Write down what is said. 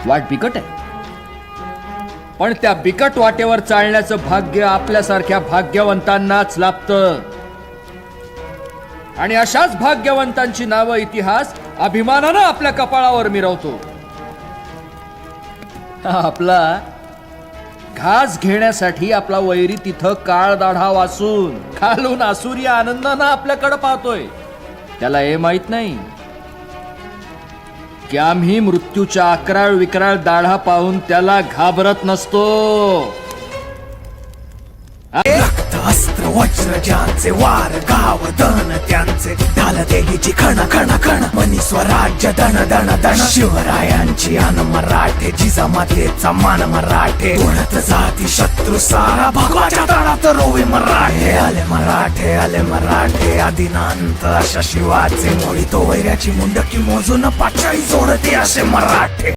वाट बिकट आहे, पण त्या बिकट वाटेवर चालण्याचं भाग्य आपल्यासारख्या भाग्यवंतांनाच लाभतं. आणि अशाच भाग्यवंतांची नावं इतिहास अभिमानानं आपल्या कपाळावर मिरवतो. आपला घास घेण्यासाठी आपला वैरी तिथं काळ दाढा वासून खालून आसुरी आनंदानं आपल्याकडे पाहतोय. त्याला हे माहित नाही की आम्ही मृत्यूच्या अकराळ विकराळ दाढा पाहून त्याला घाबरत नसतो. अस्त्र वज्र ज्यांचे वार गाव दन त्यांचे ढाल देहीची खण खण खण मनी स्वराज्य दण दण दण शिवरायांची अन मराठे जिजामातेचा मान मराठे उडत जाती शत्रू सारा भगवाच्या तळात रोवे मराठे आले मराठे आदिनांत अशा शिवाचे मोडी तो वैऱ्याची मुंडकी मोजून पाचाळी जोडते असे मराठे.